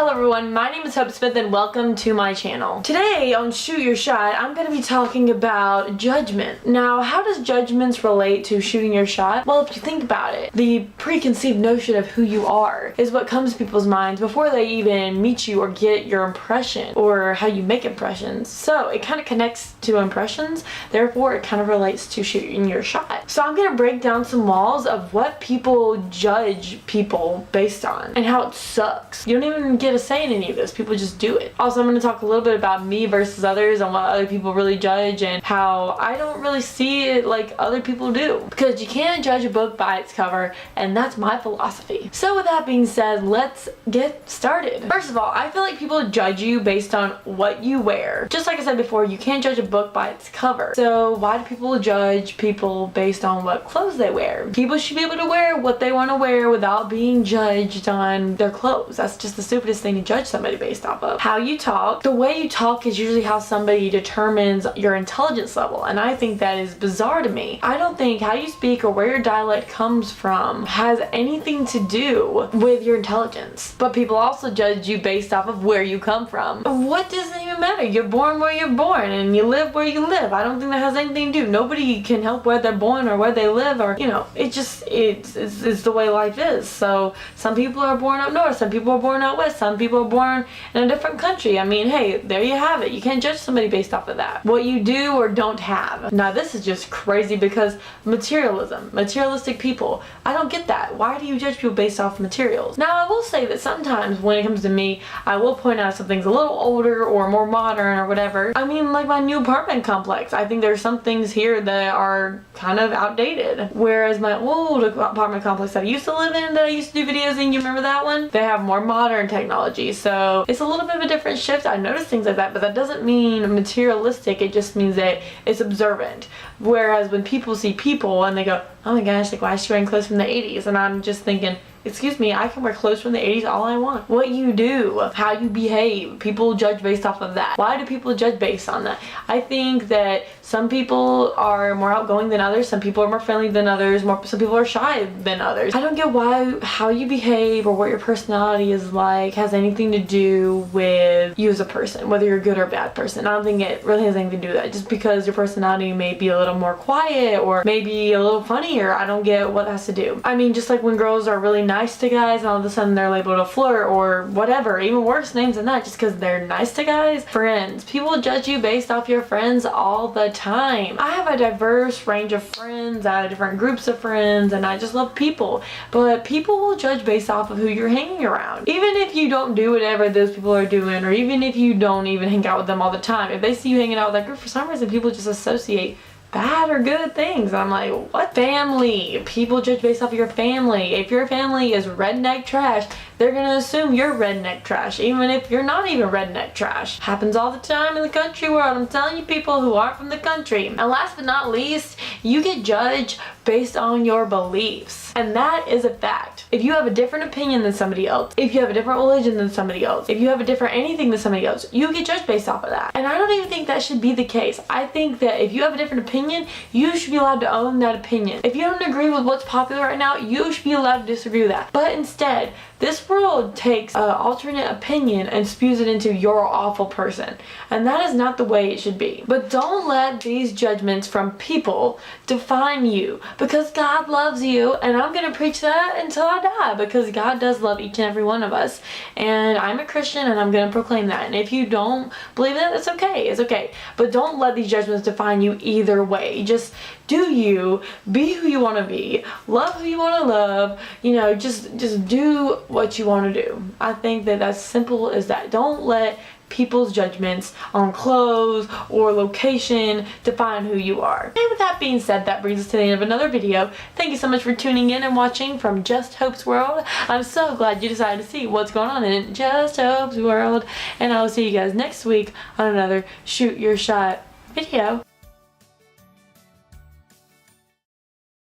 Hello everyone, my name is Hope Smith and welcome to my channel. Today on Shoot Your Shot, I'm going to be talking about judgment. Now, how does judgments relate to shooting your shot? Well, if you think about it, the preconceived notion of who you are is what comes to people's minds before they even meet you or get your impression or how you make impressions. So it kind of connects to impressions, therefore it kind of relates to shooting your shot. So I'm going to break down some walls of what people judge people based on and how it sucks. You don't even get a say in any of this. People just do it. Also, I'm going to talk a little bit about me versus others and what other people really judge and how I don't really see it like other people do. Because you can't judge a book by its cover, and that's my philosophy. So with that being said, let's get started. First of all, I feel like people judge you based on what you wear. Just like I said before, you can't judge a book by its cover. So why do people judge people based on what clothes they wear? People should be able to wear what they want to wear without being judged on their clothes. That's just the stupidest thing to judge somebody based off of. How you talk. The way you talk is usually how somebody determines your intelligence level, and I think that is bizarre to me. I don't think how you speak or where your dialect comes from has anything to do with your intelligence. But people also judge you based off of where you come from. What does it even matter? You're born where you're born and you live where you live. I don't think that has anything to do. Nobody can help where they're born or where they live, or it's the way life is. So some people are born up north, some people are born out west, some people are born in a different country. I mean, hey, there you have it. You can't judge somebody based off of that. What you do or don't have. Now this is just crazy because materialistic people, I don't get that. Why do you judge people based off materials? Now I will say that sometimes when it comes to me, I will point out something's a little older or more modern or whatever. I mean, like my new apartment complex. I think there's some things here that are kind of outdated. Whereas my old apartment complex that I used to live in, that I used to do videos in, you remember that one? They have more modern technology. So it's a little bit of a different shift. I noticed things like that, but that doesn't mean materialistic. It just means that it's observant. Whereas when people see people and they go, oh my gosh, like why is she wearing clothes from the 80s? And I'm just thinking, excuse me, I can wear clothes from the 80s all I want. What you do, how you behave, people judge based off of that. Why do people judge based on that? I think that some people are more outgoing than others, some people are more friendly than others, some people are shy than others. I don't get why how you behave or what your personality is like has anything to do with you as a person, whether you're a good or a bad person. I don't think it really has anything to do with that. Just because your personality may be a little more quiet or maybe a little funnier, I don't get what that has to do. I mean, just like when girls are really nice to guys and all of a sudden they're labeled a flirt or whatever, even worse names than that, just because they're nice to guys. Friends. People judge you based off your friends all the time. I have a diverse range of friends, I have different groups of friends, and I just love people. But people will judge based off of who you're hanging around. Even if you don't do whatever those people are doing, or even if you don't even hang out with them all the time, if they see you hanging out with that group, for some reason people just associate bad or good things. I'm like, what? Family. People judge based off of your family. If your family is redneck trash, they're gonna assume you're redneck trash, even if you're not even redneck trash. Happens all the time in the country world. I'm telling you, people who aren't from the country. And last but not least, you get judged based on your beliefs. And that is a fact. If you have a different opinion than somebody else, if you have a different religion than somebody else, if you have a different anything than somebody else, you get judged based off of that. And I don't even think that should be the case. I think that if you have a different opinion, you should be allowed to own that opinion. If you don't agree with what's popular right now, you should be allowed to disagree with that. But instead, this world takes an alternate opinion and spews it into you're an awful person. And that is not the way it should be. But don't let these judgments from people define you, because God loves you, and I'm going to preach that until I die, because God does love each and every one of us. And I'm a Christian and I'm going to proclaim that. And if you don't believe that, it's okay. It's okay. But don't let these judgments define you either way. Just do you, be who you want to be, love who you want to love, you know, just do what you want to do. I think that that's simple as that. Don't let people's judgments on clothes or location define who you are. And with that being said, that brings us to the end of another video. Thank you so much for tuning in and watching from Just Hope's World. I'm so glad you decided to see what's going on in Just Hope's World, and I will see you guys next week on another Shoot Your Shot video.